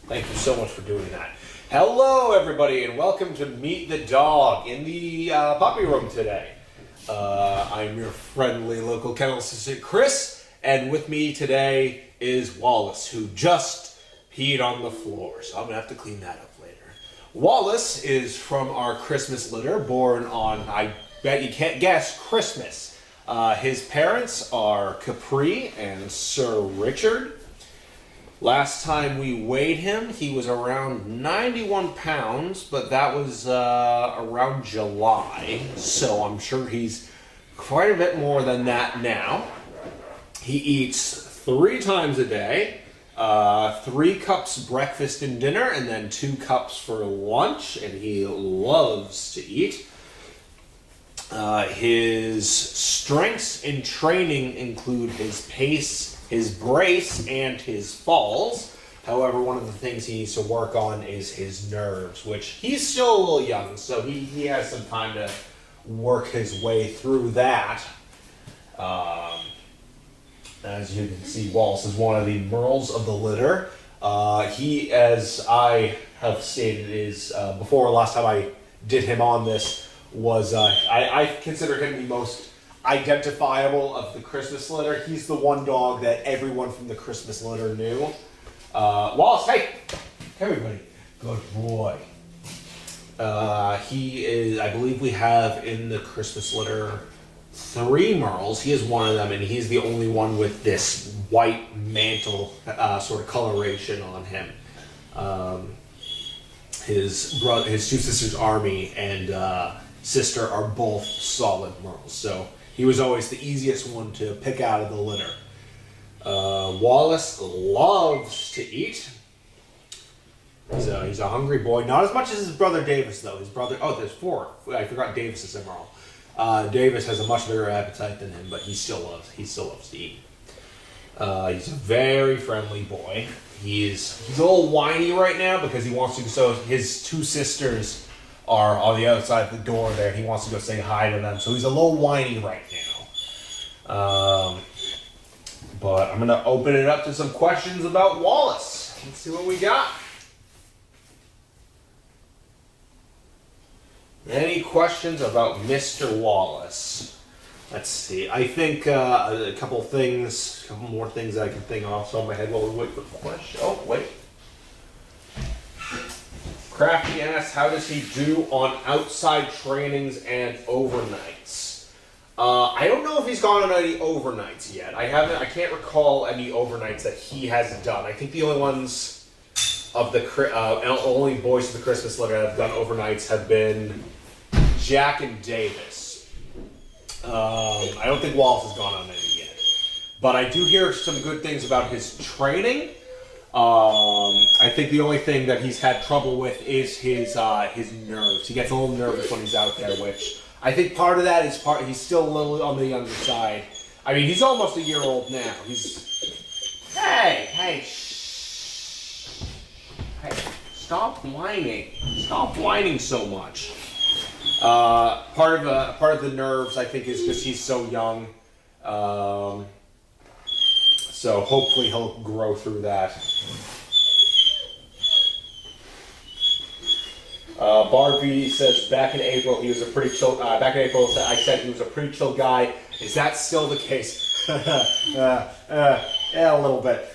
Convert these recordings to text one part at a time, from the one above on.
Thank you so much for doing that. Hello, everybody, and welcome to Meet the Dog in the puppy room today. I'm your friendly local kennel assistant, Chris, and with me today is Wallace, who just peed on the floor, so I'm going to have to clean that up later. Wallace is from our Christmas litter, born on, I bet you can't guess, Christmas. His parents are Capri and Sir Richard. Last time we weighed him, he was around 91 pounds, but that was around July, so I'm sure he's quite a bit more than that now. He eats 3 times a day, 3 cups breakfast and dinner, and then 2 cups for lunch, and he loves to eat. His strengths in training include his pace, his brace, and his falls. However, one of the things he needs to work on is his nerves, which he's still a little young, so he has some time to work his way through that. As you can see, Wallace is one of the merles of the litter. He, as I have stated, is before last time I did him on this, was I consider him the most identifiable of the Christmas litter. He's the one dog that everyone from the Christmas litter knew. Wallace, hey! Everybody. Good boy. He is, I believe we have in the Christmas litter 3 merles. He is one of them, and he's the only one with this white mantle sort of coloration on him. His 2 sisters, Army and sister, are both solid merles. So he was always the easiest one to pick out of the litter. Wallace loves to eat. He's a hungry boy. Not as much as his brother Davis, though. His brother, there's 4. I forgot Davis is a merle. Davis has a much bigger appetite than him, but he still loves to eat. He's a very friendly boy. He's a little whiny right now because he wants to. So his 2 sisters are on the other side of the door there. He wants to go say hi to them, so he's a little whiny right now. But I'm going to open it up to some questions about Wallace. Let's see what we got. Any questions about Mr. Wallace? Let's see. I think a couple more things I can think off the top of my head while we wait for the question. Oh, wait. Crafty asks, how does he do on outside trainings and overnights? I don't know if he's gone on any overnights yet. I can't recall any overnights that he has done. I think the only ones of the only boys of the Christmas litter that have done overnights have been Jack and Davis. I don't think Wallace has gone on any yet. But I do hear some good things about his training. I think the only thing that he's had trouble with is his nerves. He gets a little nervous when he's out there, which I think part of that is he's still a little on the younger side. I mean, he's almost a year old now. Hey, shh. Hey, stop whining. Stop whining so much. Part of the nerves, I think, is just he's so young. So hopefully he'll grow through that. Barbie says back in April he was a pretty chill. Back in April I said he was a pretty chill guy. Is that still the case? Yeah, a little bit.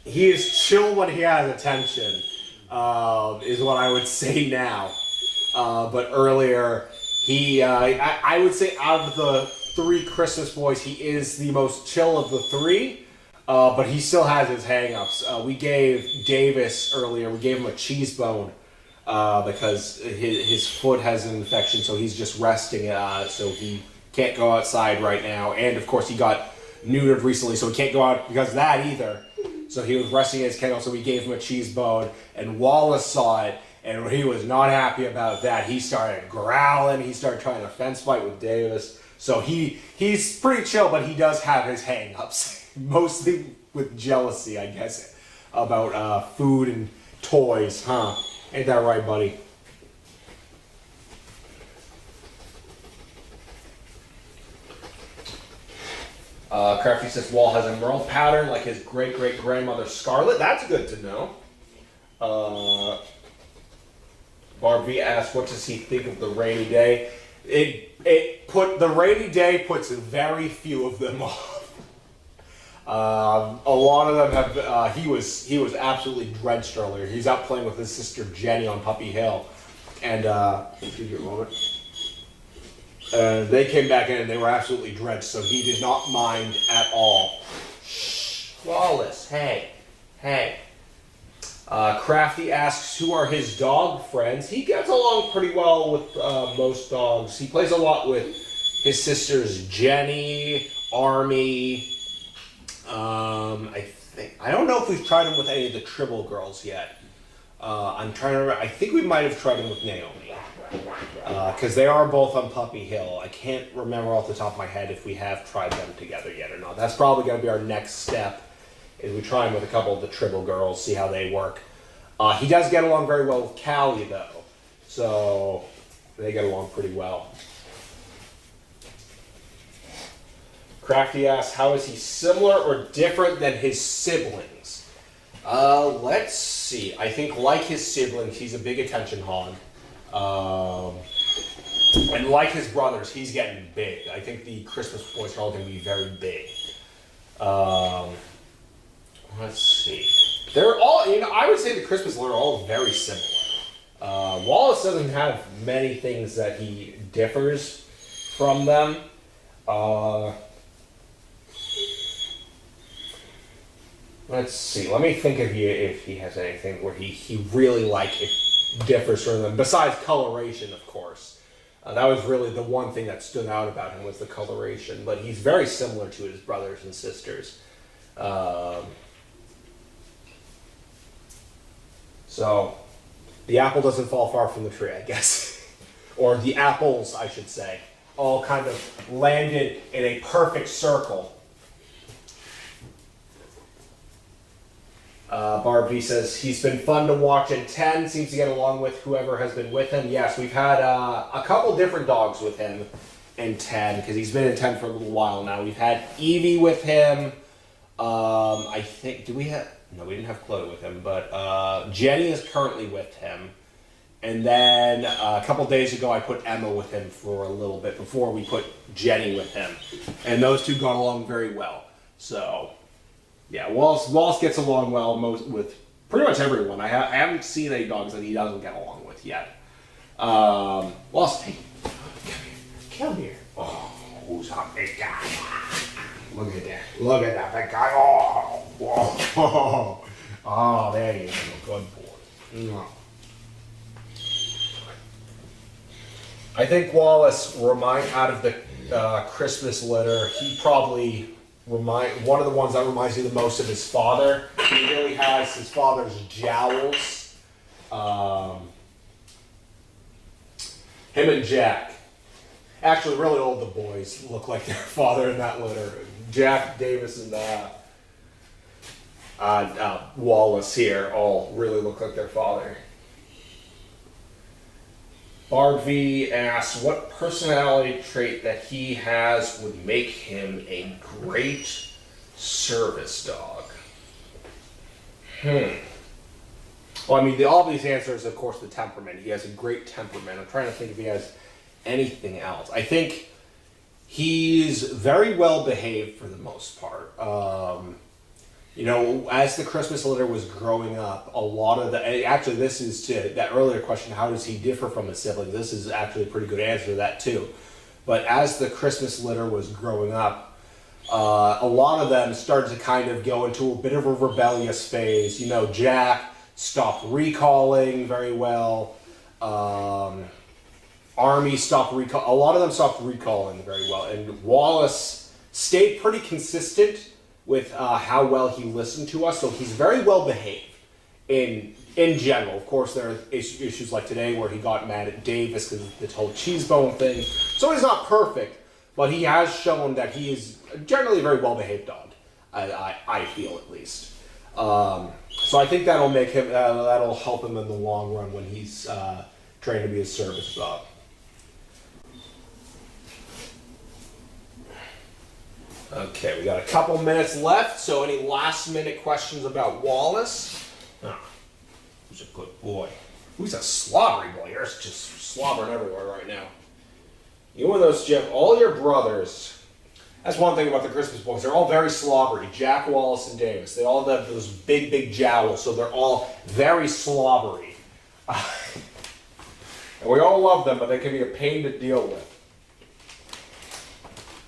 He is chill when he has attention. Is what I would say now. But earlier. I would say out of the 3 Christmas boys, he is the most chill of the 3, but he still has his hang-ups. We gave Davis earlier, we gave him a cheese bone because his foot has an infection, so he's just resting, so he can't go outside right now. And of course he got neutered recently, so he can't go out because of that either. So he was resting in his kennel, so we gave him a cheese bone, and Wallace saw it. And he was not happy about that. He started growling. He started trying to fence fight with Davis. So he's pretty chill, but he does have his hang-ups. Mostly with jealousy, I guess, about food and toys, huh? Ain't that right, buddy? Crafty says Wall has a merle pattern like his great-great-grandmother Scarlet. That's good to know. Barbie asks, what does he think of the rainy day? The rainy day puts very few of them off. A lot of them have. He was absolutely drenched earlier. He's out playing with his sister Jenny on Puppy Hill, and give you a moment. They came back in and they were absolutely drenched, so he did not mind at all. Shh, Wallace, hey. Crafty asks, who are his dog friends? He gets along pretty well with most dogs. He plays a lot with his sisters Jenny, Army. I don't know if we've tried him with any of the Tribble girls yet. I'm trying to remember. I think we might have tried him with Naomi. Because they are both on Puppy Hill. I can't remember off the top of my head if we have tried them together yet or not. That's probably going to be our next step, is we try him with a couple of the Tribble girls, see how they work. He does get along very well with Callie, though. So they get along pretty well. Crafty asks, how is he similar or different than his siblings? Let's see. I think like his siblings, he's a big attention hog. And like his brothers, he's getting big. I think the Christmas boys are all going to be very big. Let's see. They're all, I would say the Christmas boys are all very similar. Wallace doesn't have many things that he differs from them. Let's see. Let me think if he has anything where he really differs from them, besides coloration, of course. That was really the one thing that stood out about him, was the coloration. But he's very similar to his brothers and sisters. So the apple doesn't fall far from the tree, I guess. Or the apples, I should say, all kind of landed in a perfect circle. Barbie says, he's been fun to watch in 10, seems to get along with whoever has been with him. Yes, we've had a couple different dogs with him in 10, because he's been in 10 for a little while now. We've had Evie with him. I think, we didn't have Chloe with him, but Jenny is currently with him. And then a couple days ago, I put Emma with him for a little bit before we put Jenny with him. And those two got along very well. So yeah, Wallace gets along well with pretty much everyone. I haven't seen any dogs that he doesn't get along with yet. Wallace, hey, come here. Oh, who's that big guy? Look at that. Look at that big guy. Oh, whoa. Oh, there you go. Good boy. I think Wallace, out of the Christmas litter, he probably one of the ones that reminds me the most of his father. He really has his father's jowls. Him and Jack. Actually, really all the boys look like their father in that litter. Jack, Davis, and Wallace here all really look like their father. Barbie asks, what personality trait that he has would make him a great service dog? Well, I mean, the obvious answer is, of course, the temperament. He has a great temperament. I'm trying to think if he has anything else. I think he's very well behaved for the most part. As the Christmas litter was growing up, a lot of actually, this is to that earlier question, how does he differ from his siblings? This is actually a pretty good answer to that too. But as the Christmas litter was growing up, a lot of them started to kind of go into a bit of a rebellious phase. Jack stopped recalling very well. Army stopped recalling. A lot of them stopped recalling very well. And Wallace stayed pretty consistent with how well he listened to us, so he's very well behaved in general. Of course, there are issues like today where he got mad at Davis because of the whole cheese bone thing. So he's not perfect, but he has shown that he is generally a very well behaved dog. I feel at least. So I think that'll make him that'll help him in the long run when he's trained to be a service dog. Okay, we got a couple minutes left, so any last minute questions about Wallace? Oh, who's a good boy? Who's a slobbery boy? You're just slobbering everywhere right now. You and those Jim, all your brothers, that's one thing about the Christmas boys, they're all very slobbery. Jack, Wallace, and Davis. They all have those big, big jowls, so they're all very slobbery. And we all love them, but they can be a pain to deal with.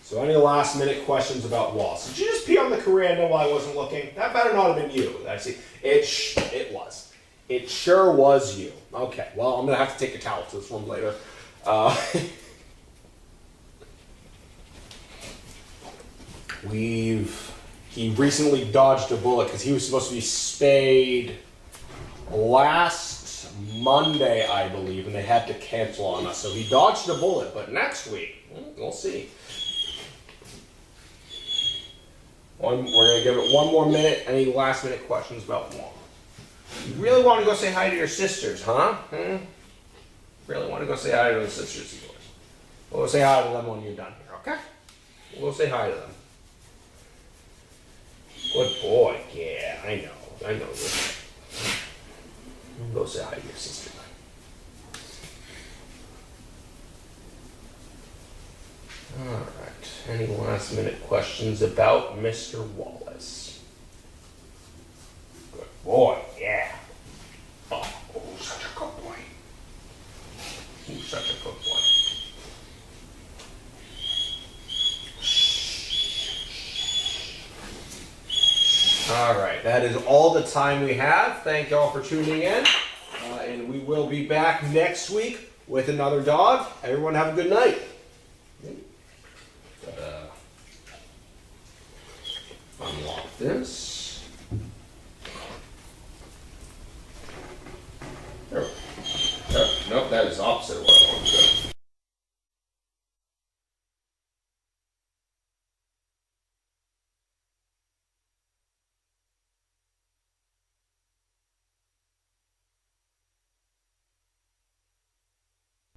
So any last minute questions about Wallace? Did you just pee on the coranda while I wasn't looking? That better not have been you. Actually, it was. It sure was you. Okay, well, I'm going to have to take a towel to this one later. He recently dodged a bullet because he was supposed to be spayed last Monday, I believe, and they had to cancel on us. So he dodged a bullet, but next week, we'll see. We're going to give it one more minute. Any last minute questions about Wong? You really want to go say hi to your sisters, huh? Really want to go say hi to the sisters of yours? We'll go say hi to them when you're done here, okay? We'll go say hi to them. Good boy. Yeah, I know. I know this. Go say hi to your sister. All right. Any last minute questions about Mr. Wallace? Good boy. Yeah. Oh, such a good boy. Who's such a good boy? All right, that is all the time we have. Thank y'all for tuning in, and we will be back next week with another dog. Everyone have a good night. Unlock this. There. Nope, that is opposite of what I want.